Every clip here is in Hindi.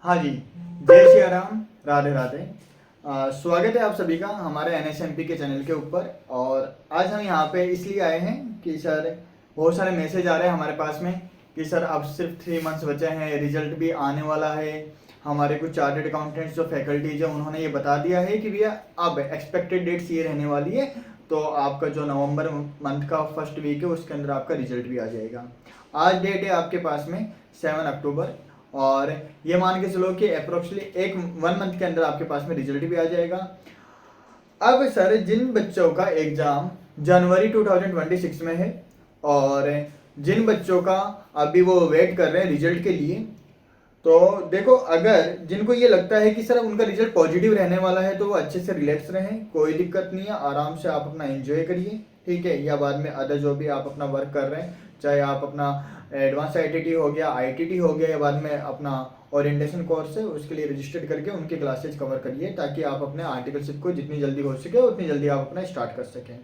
हाँ जी, जय श्री राम, राधे राधे। स्वागत है आप सभी का हमारे एनएसएमपी के चैनल के ऊपर। और आज हम यहाँ पे इसलिए आए हैं कि सर बहुत सारे मैसेज आ रहे हैं हमारे पास में कि सर अब सिर्फ 3 मंथ्स बचे हैं, रिजल्ट भी आने वाला है। हमारे कुछ चार्टर्ड अकाउंटेंट्स जो फैकल्टीज हैं उन्होंने ये बता दिया है कि भैया अब एक्सपेक्टेड डेट्स ये रहने वाली है, तो आपका जो नवंबर मंथ का फर्स्ट वीक है उसके अंदर आपका रिजल्ट भी आ जाएगा। आज डेट है आपके पास में 7 अक्टूबर, और ये मान के चलो कि अप्रोक्सीमेटली 1 मंथ के अंदर आपके पास में रिजल्ट भी आ जाएगा। अब सर जिन बच्चों का एग्जाम जनवरी 2026 में है और जिन बच्चों का अभी वो वेट कर रहे हैं रिजल्ट के लिए, तो देखो अगर जिनको ये लगता है कि सर उनका रिजल्ट पॉजिटिव रहने वाला है तो वो अच्छे से रिलैक्स रहें, कोई दिक्कत नहीं है, आराम से आप अपना एंजॉय करिए, ठीक है। या बाद में अदर जो भी आप अपना वर्क कर रहे हैं, चाहे आप अपना एडवांस आईटीटी हो गया, आईटीटी हो गया, या बाद में अपना ओरिएंटेशन कोर्स है उसके लिए रजिस्टर्ड करके उनके क्लासेज कवर करिए, ताकि आप अपने आर्टिकलशिप को जितनी जल्दी हो सके उतनी जल्दी आप अपना स्टार्ट कर सकें।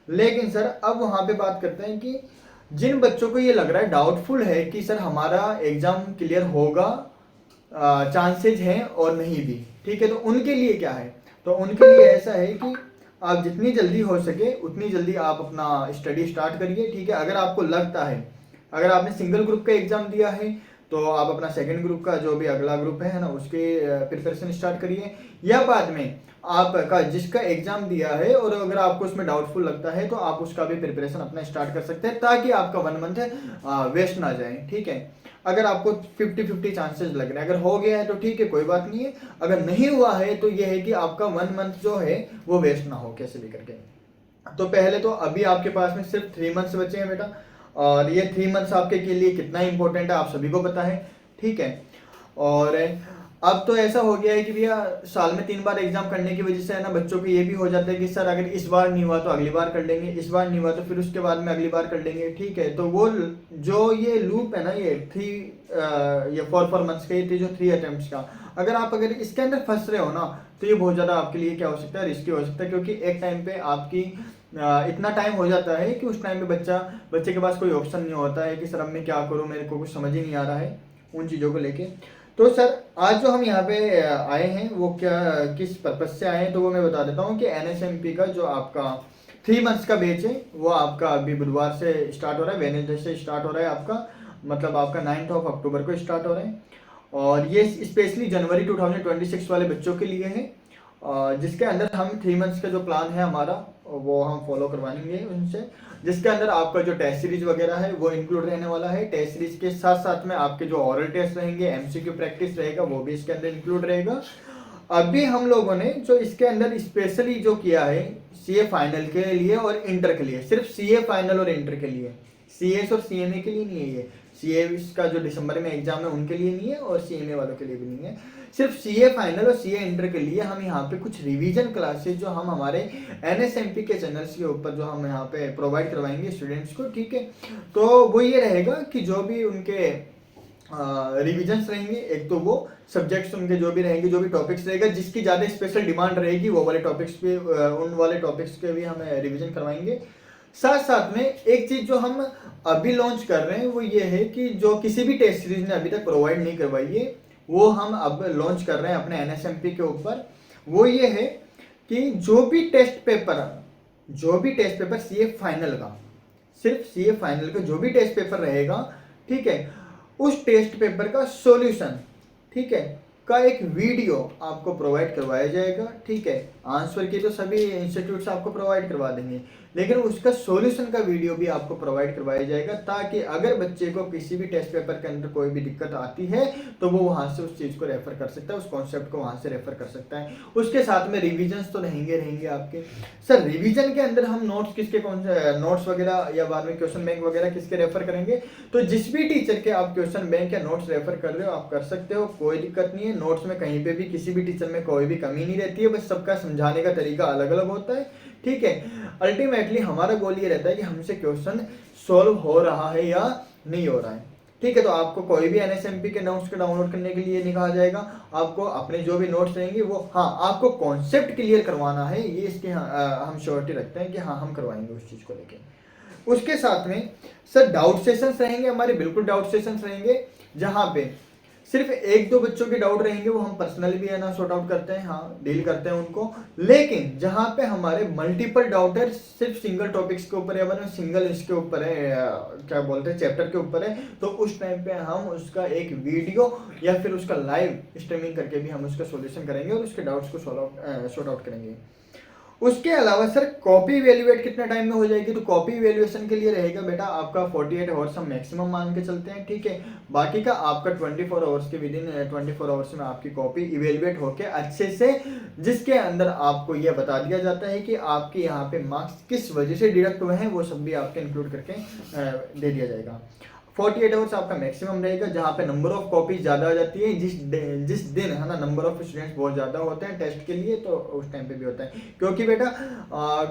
लेकिन सर अब वहाँ पे बात करते हैं कि जिन बच्चों को ये लग रहा है, डाउटफुल है कि सर हमारा एग्जाम क्लियर होगा, चांसेज हैं और नहीं भी, ठीक है, तो उनके लिए क्या है? तो उनके लिए ऐसा है कि आप जितनी जल्दी हो सके उतनी जल्दी आप अपना स्टडी स्टार्ट करिए, ठीक है। अगर आपको लगता है, अगर आपने सिंगल ग्रुप का एग्जाम दिया है तो आप अपना सेकंड ग्रुप का जो भी अगला ग्रुप है ना उसके प्रिपरेशन स्टार्ट करिए। या बाद में आपका जिसका एग्जाम दिया है और अगर आपको उसमें डाउटफुल लगता है तो आप उसका भी प्रिपरेशन अपना स्टार्ट कर सकते हैं, ताकि आपका 1 मंथ वेस्ट ना जाए, ठीक है। अगर आपको 50-50 चांसेस लग रहे हैं, अगर हो गया है तो ठीक है, कोई बात नहीं है। अगर नहीं हुआ है तो यह है कि आपका 1 मंथ जो है वो वेस्ट ना हो कैसे भी करके। तो पहले तो अभी आपके पास में सिर्फ 3 मंथ्स बचे हैं बेटा, और ये 3 मंथ्स आपके के लिए कितना इंपॉर्टेंट है आप सभी को पता है, ठीक है। और अब तो ऐसा हो गया है कि भैया साल में 3 बार एग्जाम करने की वजह से है ना, बच्चों को ये भी हो जाता है कि सर अगर इस बार नहीं हुआ तो अगली बार कर लेंगे, इस बार नहीं हुआ तो फिर उसके बाद में अगली बार कर लेंगे, ठीक है। तो वो जो ये लूप है ना, ये 4 मंथ्स का, ये जो 3 अटेम्प्ट का, अगर इसके अंदर फंस रहे हो ना तो ये बहुत ज़्यादा आपके लिए क्या हो सकता है, रिस्की हो सकता है। क्योंकि एक टाइम पे आपकी इतना टाइम हो जाता है कि उस टाइम पे बच्चे के पास कोई ऑप्शन नहीं होता है कि सर अब मैं क्या करूं, मेरे को कुछ समझ ही नहीं आ रहा है उन चीज़ों को लेके। तो सर आज जो हम यहाँ पे आए हैं वो क्या, किस पर्पज से आए हैं, तो वो मैं बता देता हूँ कि एनएसएमपी का जो आपका 3 मंथ्स का बैच है वो आपका अभी बुधवार से स्टार्ट हो रहा है, वेडनेसडे से स्टार्ट हो रहा है आपका, मतलब आपका 9 अक्टूबर को स्टार्ट हो रहा है। और ये स्पेशली जनवरी 2026 वाले बच्चों के लिए है, जिसके अंदर हम 3 मंथ्स का जो प्लान है हमारा वो हम फॉलो करवाएंगे उनसे, जिसके अंदर आपका जो टेस्ट सीरीज वगैरह है वो इंक्लूड रहने वाला है। टेस्ट सीरीज के साथ साथ में आपके जो ऑरल टेस्ट रहेंगे, एमसीक्यू प्रैक्टिस रहेगा, वो भी इसके अंदर इंक्लूड रहेगा। अभी हम लोगों ने जो इसके अंदर स्पेशली जो किया है सीए फाइनल के लिए और इंटर के लिए, सिर्फ सीए फाइनल और इंटर के लिए, सीएस और सीएमए के लिए नहीं है ये। सीए का जो दिसंबर में एग्जाम है उनके लिए नहीं है और सीएमए वालों के लिए भी नहीं है, सिर्फ सीए फाइनल और सीए इंटर के लिए हम यहाँ पे कुछ रिवीजन क्लासेस जो हम हमारे एनएसएमपी के चैनल्स के ऊपर जो हम यहाँ पे प्रोवाइड करवाएंगे स्टूडेंट्स को, ठीक है। तो वो ये रहेगा कि जो भी उनके रिविजन्स रहेंगे, एक तो वो सब्जेक्ट्स उनके जो भी रहेंगे, जो भी टॉपिक्स रहेगा जिसकी ज़्यादा स्पेशल डिमांड रहेगी वो वाले टॉपिक्स पे, उन वाले टॉपिक्स के भी हम रिवीजन करवाएंगे। साथ साथ में एक चीज़ जो हम अभी लॉन्च कर रहे हैं वो ये है कि जो किसी भी टेस्ट सीरीज ने अभी तक प्रोवाइड नहीं करवाई है वो हम अब लॉन्च कर रहे हैं अपने एनएसएमपी के ऊपर। वो ये है कि जो भी टेस्ट पेपर सीए फाइनल का, सिर्फ सीए फाइनल का जो भी टेस्ट पेपर रहेगा, ठीक है, उस टेस्ट पेपर का सॉल्यूशन, ठीक है, का एक वीडियो आपको प्रोवाइड करवाया जाएगा, ठीक है। आंसर की तो सभी इंस्टीट्यूट्स आपको प्रोवाइड करवा देंगे, लेकिन उसका सॉल्यूशन का वीडियो भी आपको प्रोवाइड करवाया जाएगा, ताकि अगर बच्चे को किसी भी टेस्ट पेपर के अंदर कोई भी दिक्कत आती है तो वो वहाँ से उस चीज़ को रेफर कर सकता है, उस कॉन्सेप्ट को वहाँ से रेफर कर सकता है। उसके साथ में रिविजन्स तो रहेंगे आपके। सर रिविजन के अंदर हम नोट्स किसके, कौन से नोट्स वगैरह या बाद में क्वेश्चन बैंक वगैरह किसके रेफर करेंगे, तो जिस भी टीचर के आप क्वेश्चन बैंक या नोट्स रेफर कर रहे हो आप कर सकते हो, कोई दिक्कत नहीं है। नोट्स में कहीं पे भी किसी भी टीचर में कोई भी कमी नहीं रहती है, बस सबका समझाने का तरीका अलग अलग होता है, ठीक है। अल्टीमेटली हमारा गोल ये रहता है कि हमसे क्वेश्चन सॉल्व हो रहा है या नहीं हो रहा है, ठीक है। तो आपको कोई भी एनएसएमपी के नोट्स को डाउनलोड करने के लिए नहीं कहा जाएगा, आपको अपने जो भी नोट्स रहेंगे वो, हाँ, आपको कॉन्सेप्ट क्लियर करवाना है, ये इसके हम श्योरिटी रखते हैं कि हाँ हम करवाएंगे उस चीज़ को लेके। उसके साथ में सर डाउट सेशंस रहेंगे हमारे, बिल्कुल डाउट सेशंस रहेंगे, जहाँ पे सिर्फ एक दो बच्चों के डाउट रहेंगे, वो हम पर्सनली भी है ना सॉर्ट आउट करते हैं, हाँ डील करते हैं उनको। लेकिन जहाँ पे हमारे मल्टीपल डाउट है, सिर्फ सिंगल टॉपिक्स के ऊपर है, सिंगल इसके ऊपर है, क्या बोलते हैं चैप्टर के ऊपर है, तो उस टाइम पे हम उसका एक वीडियो या फिर उसका लाइव स्ट्रीमिंग करके भी हम उसका सॉल्यूशन करेंगे और उसके डाउट्स को सॉर्ट आउट करेंगे। उसके अलावा सर कॉपी इवेल्युएट कितने टाइम में हो जाएगी, तो कॉपी इवेल्युएशन के लिए रहेगा बेटा आपका 48 आवर्स हम मैक्सिमम मान के चलते हैं, ठीक है। बाकी का आपका 24 आवर्स के विद इन 24 आवर्स में आपकी कॉपी इवेल्युएट होके अच्छे से, जिसके अंदर आपको यह बता दिया जाता है कि आपके यहाँ पे मार्क्स किस वजह से डिडक्ट हुए हैं, वो सब भी आपके इंक्लूड करके दे दिया जाएगा। 48 आवर्स आपका मैक्सिमम रहेगा, जहाँ पे नंबर ऑफ कॉपीज ज़्यादा आ जाती है, जिस दिन है ना नंबर ऑफ स्टूडेंट्स बहुत ज़्यादा होते हैं टेस्ट के लिए, तो उस टाइम पे भी होता है। क्योंकि बेटा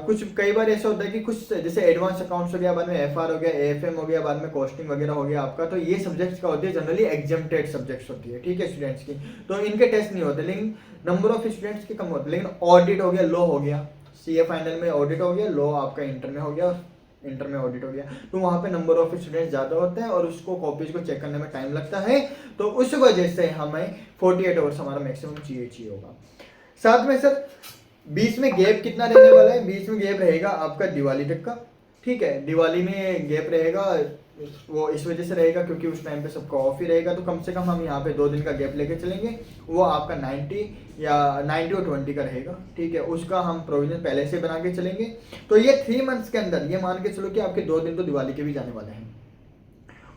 कुछ कई बार ऐसा होता है कि कुछ जैसे एडवांस अकाउंट्स हो गया, बाद में एफआर हो गया, एएफएम हो गया, बाद में कॉस्टिंग वगैरह हो गया आपका, तो ये सब्जेक्ट्स का होती है जनरली एग्जाम्प्टेड सब्जेक्ट्स होती है, ठीक है स्टूडेंट्स की, तो इनके टेस्ट नहीं होते, लेकिन नंबर ऑफ स्टूडेंट्स के कम होते। लेकिन ऑडिट हो गया, लॉ हो गया, सीए फाइनल में ऑडिट हो गया, लॉ आपका इंटर में हो गया, इंटर में ऑडिट हो गया, तो वहां पे नंबर ऑफ स्टूडेंट्स ज्यादा होते हैं और उसको कॉपीज को चेक करने में टाइम लगता है, तो उस वजह से हमें 48 आवर्स हमारा मैक्सिमम चाहिए होगा। साथ में सर बीच में गैप कितना रहने वाला है, बीच में गैप रहेगा आपका दिवाली तक का, ठीक है। दिवाली में गैप रहेगा, वो इस वजह से रहेगा क्योंकि उस टाइम पे सबका ऑफ ही रहेगा, तो कम से कम हम यहाँ पे 2 दिन का गैप लेके चलेंगे, वो आपका 90 और 20 का रहेगा, ठीक है। उसका हम प्रोविजन पहले से बना के चलेंगे, तो ये 3 मंथ्स के अंदर ये मान के चलो कि आपके 2 दिन तो दिवाली के भी जाने वाले हैं।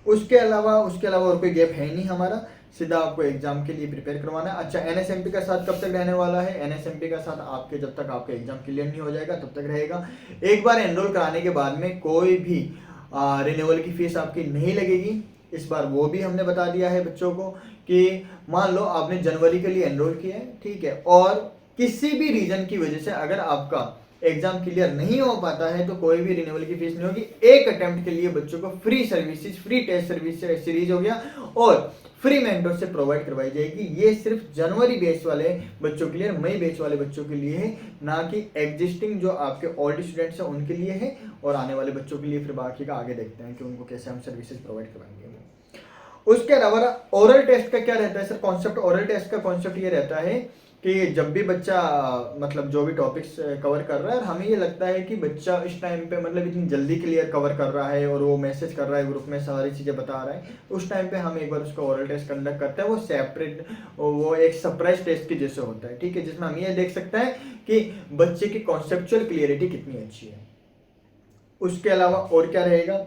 उसके अलावा और कोई गैप है नहीं हमारा, सीधा आपको एग्जाम के लिए प्रिपेयर करवाना है। अच्छा एनएसएमपी का साथ कब तक रहने वाला है, एनएसएमपी का साथ आपके जब तक आपका एग्जाम क्लियर नहीं हो जाएगा तब तक रहेगा। एक बार एनरोल कराने के बाद में कोई भी रिन्यूअल की फीस आपकी नहीं लगेगी, इस बार वो भी हमने बता दिया है बच्चों को कि मान लो आपने जनवरी के लिए एनरोल किया है, ठीक है, और किसी भी रीजन की वजह से अगर आपका एग्जाम क्लियर नहीं हो पाता है तो कोई भी रिन्यूअल की फीस नहीं होगी। एक अटेम्प्ट के लिए बच्चों को free services, free test service series हो गया और फ्री मेंटरशिप प्रोवाइड करवाई जाएगी। ये सिर्फ जनवरी बैच वाले बच्चों के लिए, मई बैच वाले बच्चों के लिए है, ना कि एग्जिस्टिंग जो आपके ओल्ड स्टूडेंट्स हैं उनके लिए है, और आने वाले बच्चों के लिए फिर बाकी का आगे देखते हैं कि उनको कैसे हम सर्विसेज प्रोवाइड करवाएंगे। उसके अलावा ओरल टेस्ट का क्या रहता है सर कॉन्सेप्ट, ओरल टेस्ट का कॉन्सेप्ट ये रहता है कि जब भी बच्चा मतलब जो भी टॉपिक्स कवर कर रहा है, हमें ये लगता है कि बच्चा इस टाइम पे मतलब इतनी जल्दी क्लियर कवर कर रहा है और वो मैसेज कर रहा है ग्रुप में, सारी चीज़ें बता रहा है, उस टाइम पे हम एक बार उसका ओरल टेस्ट कंडक्ट करते हैं। वो सेपरेट, वो एक सरप्राइज टेस्ट की जैसे होता है, ठीक है, जिसमें हम ये देख सकते हैं कि बच्चे की कॉन्सेप्चुअल क्लियरिटी कितनी अच्छी है। उसके अलावा और क्या रहेगा,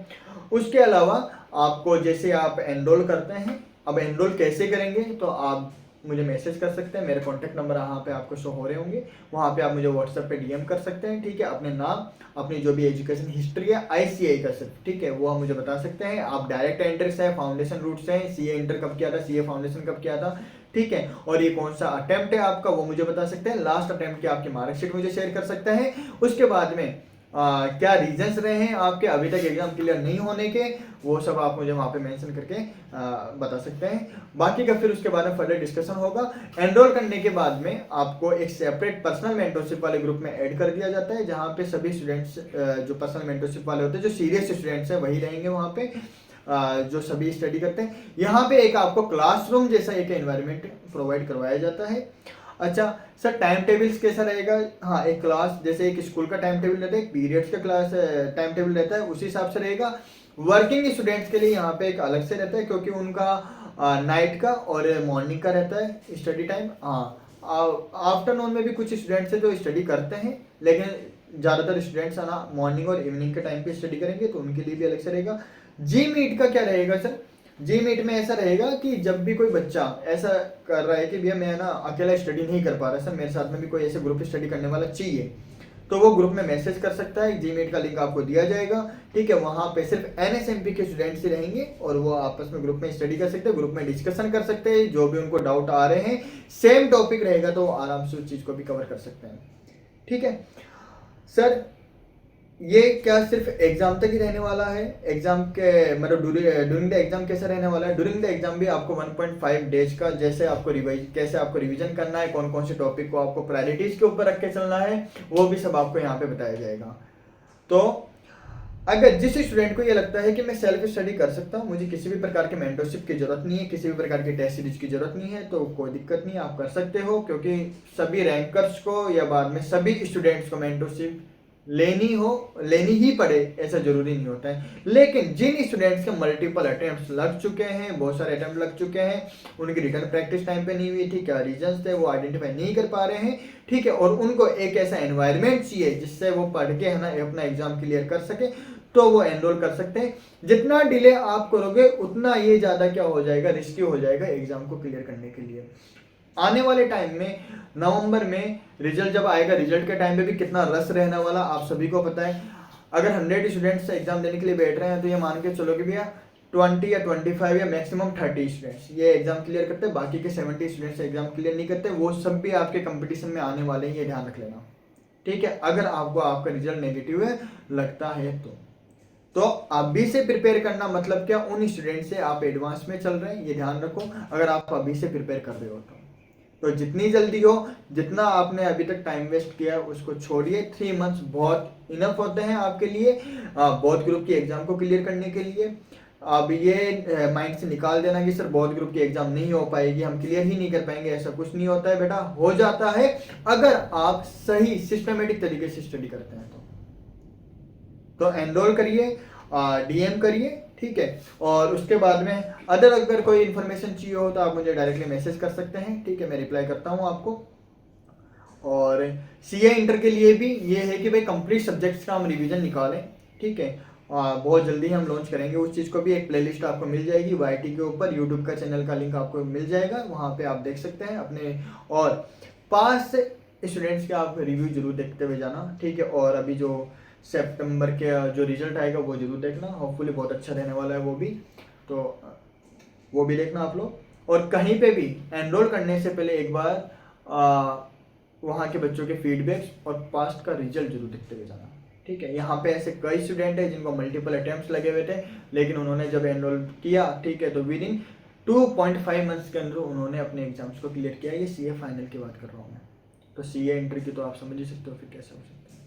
उसके अलावा आपको जैसे आप एनरोल करते हैं, अब एनरोल कैसे करेंगे, तो आप मुझे मैसेज कर सकते हैं, मेरे कॉन्टैक्ट नंबर यहाँ पे आपको शो हो रहे होंगे, वहाँ पे आप मुझे व्हाट्सएप पे डीएम कर सकते हैं, ठीक है। अपने नाम, अपनी जो भी एजुकेशन हिस्ट्री है आईसीआई का सिर्फ, ठीक है, वो हम मुझे बता सकते हैं। आप डायरेक्ट एंट्री से है, फाउंडेशन रूट से है, सीए इंटर कब किया था, सीए फाउंडेशन कब किया था, ठीक है, और ये कौन सा अटेम्प्ट है आपका वो मुझे बता सकते हैं। लास्ट अटेम्प्ट की आपकी मार्कशीट मुझे शेयर कर सकते हैं। उसके बाद में क्या रीजंस रहे हैं आपके अभी तक एग्जाम क्लियर नहीं होने के, वो सब आप मुझे वहाँ पे मेंशन करके बता सकते हैं। बाकी का फिर उसके बाद में फर्दर डिस्कशन होगा। एनरोल करने के बाद में आपको एक सेपरेट पर्सनल मेंटरशिप वाले ग्रुप में ऐड कर दिया जाता है, जहाँ पे सभी स्टूडेंट्स जो पर्सनल मेंटरशिप वाले होते हैं, जो सीरियस स्टूडेंट्स हैं वही रहेंगे वहाँ पे, जो सभी स्टडी करते हैं। यहाँ पे एक आपको क्लासरूम जैसा एक एनवायरनमेंट प्रोवाइड करवाया जाता है। अच्छा सर टाइम टेबल्स कैसा रहेगा, हाँ एक क्लास जैसे एक स्कूल का टाइम टेबल रहता है, एक पीरियड्स का क्लास टाइम टेबल रहता है, उसी हिसाब से रहेगा। वर्किंग स्टूडेंट्स के लिए यहाँ पे एक अलग से रहता है, क्योंकि उनका नाइट का और मॉर्निंग का रहता है स्टडी टाइम। हाँ आफ्टरनून में भी कुछ स्टूडेंट्स हैं जो स्टडी करते हैं, लेकिन ज़्यादातर स्टूडेंट्स है ना मॉर्निंग और इवनिंग के टाइम पे स्टडी करेंगे, तो उनके लिए भी अलग से रहेगा। जी मीट का क्या रहेगा सर, जी मीट में ऐसा रहेगा कि जब भी कोई बच्चा ऐसा कर रहा है कि भैया मैं ना अकेला स्टडी नहीं कर पा रहा सर, मेरे साथ में भी कोई ऐसे ग्रुप स्टडी करने वाला चाहिए, तो वो ग्रुप में मैसेज कर सकता है। जी मीट का लिंक आपको दिया जाएगा, ठीक है, वहाँ पे सिर्फ एनएसएमपी के स्टूडेंट्स ही रहेंगे और वो आपस में ग्रुप में स्टडी कर सकते हैं, ग्रुप में डिस्कशन कर सकते हैं, जो भी उनको डाउट आ रहे हैं, सेम टॉपिक रहेगा तो आराम से उस चीज़ को भी कवर कर सकते हैं, ठीक है। सर ये क्या सिर्फ एग्जाम तक ही रहने वाला है, एग्जाम के मतलब ड्यूरिंग द एग्जाम कैसा रहने वाला है, ड्यूरिंग द एग्जाम भी आपको 1.5 डेज का जैसे आपको कैसे आपको रिवीजन करना है, कौन कौन से टॉपिक को आपको प्रायोरिटीज के ऊपर रख के चलना है, वो भी सब आपको यहाँ पे बताया जाएगा। तो अगर जिस स्टूडेंट को ये लगता है कि मैं सेल्फ स्टडी कर सकता हूँ, मुझे किसी भी प्रकार के मेंटरशिप की जरूरत नहीं है, किसी भी प्रकार की टेस्ट सीरीज की जरूरत नहीं है, तो कोई दिक्कत नहीं है, आप कर सकते हो। क्योंकि सभी रैंकर्स को या बाद में सभी स्टूडेंट्स को मेंटरशिप लेनी ही पड़े ऐसा जरूरी नहीं होता है। लेकिन जिन स्टूडेंट्स के मल्टीपल अटेम्प्ट लग चुके हैं, बहुत सारे अटेम्प्ट लग चुके हैं, उनकी रिटर्न प्रैक्टिस टाइम पे नहीं हुई थी, क्या रीजंस थे वो आइडेंटिफाई नहीं कर पा रहे हैं, ठीक है, और उनको एक ऐसा एनवायरनमेंट चाहिए जिससे वो पढ़ के है ना अपना एग्जाम क्लियर कर सके, तो वो एनरोल कर सकते हैं। जितना डिले आप करोगे उतना ये ज़्यादा क्या हो जाएगा, रिस्की हो जाएगा एग्जाम को क्लियर करने के लिए। आने वाले टाइम में नवंबर में रिजल्ट जब आएगा, रिजल्ट के टाइम पे भी कितना रस रहने वाला आप सभी को पता है। अगर 100 स्टूडेंट्स एग्जाम देने के लिए बैठ रहे हैं तो ये मान के चलो कि भैया 20 या 25 या मैक्सिमम 30 स्टूडेंट्स ये एग्जाम क्लियर करते हैं, बाकी के 70 स्टूडेंट्स एग्जाम क्लियर नहीं करते, वो सब भी आपके कंपटीशन में आने वाले हैं, ये ध्यान रख लेना, ठीक है। अगर आपको आपका रिजल्ट नेगेटिव है लगता है तो अभी से प्रिपेयर करना मतलब क्या, उन स्टूडेंट से आप एडवांस में चल रहे हैं, ये ध्यान रखो। अगर आप अभी से प्रिपेयर कर रहे हो तो जितनी जल्दी हो, जितना आपने अभी तक टाइम वेस्ट किया उसको छोड़िए। 3 मंथ्स बहुत इनफ होते हैं आपके लिए बहुत ग्रुप की एग्जाम को क्लियर करने के लिए। अब ये माइंड से निकाल देना कि सर बहुत ग्रुप की एग्जाम नहीं हो पाएगी, हम क्लियर ही नहीं कर पाएंगे, ऐसा कुछ नहीं होता है बेटा, हो जाता है अगर आप सही सिस्टमेटिक तरीके से स्टडी करते हैं तो एनरोल करिए, डीएम करिए, ठीक है। और उसके बाद में अगर कोई इन्फॉर्मेशन चाहिए हो तो आप मुझे डायरेक्टली मैसेज कर सकते हैं, ठीक है, मैं रिप्लाई करता हूँ आपको। और सीए इंटर के लिए भी ये है कि भाई कंप्लीट सब्जेक्ट्स का हम रिवीजन निकालें, ठीक है। बहुत जल्दी हम लॉन्च करेंगे उस चीज़ को भी, एक प्लेलिस्ट आपको मिल जाएगी वाईटी के ऊपर, यूट्यूब का चैनल का लिंक आपको मिल जाएगा, वहाँ पे आप देख सकते हैं अपने। और पास स्टूडेंट्स के आप रिव्यू जरूर देखते हुए जाना, ठीक है। और अभी जो सितंबर के जो रिजल्ट आएगा वो जरूर देखना, होपफुली बहुत अच्छा रहने वाला है वो भी, तो वो भी देखना आप लोग। और कहीं पे भी एनरोल करने से पहले एक बार वहाँ के बच्चों के फीडबैक्स और पास्ट का रिजल्ट जरूर देखते हुए जाना, ठीक है। यहाँ पे ऐसे कई स्टूडेंट हैं जिनको मल्टीपल अटेम्प्ट्स लगे हुए थे, लेकिन उन्होंने जब एनरोल किया, ठीक है, तो विद इन 2.5 मंथ्स के अंदर उन्होंने अपने एग्जाम्स को क्लियर किया। ये सीए फाइनल की बात कर रहा हूँ मैं, तो सीए इंटर की तो आप समझ ही सकते हो फिर कैसे हो सकता है,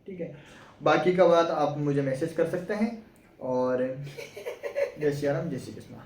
ठीक है। बाकी का बात आप मुझे मैसेज कर सकते हैं। और जय श्री राम, जय श्री कृष्णा।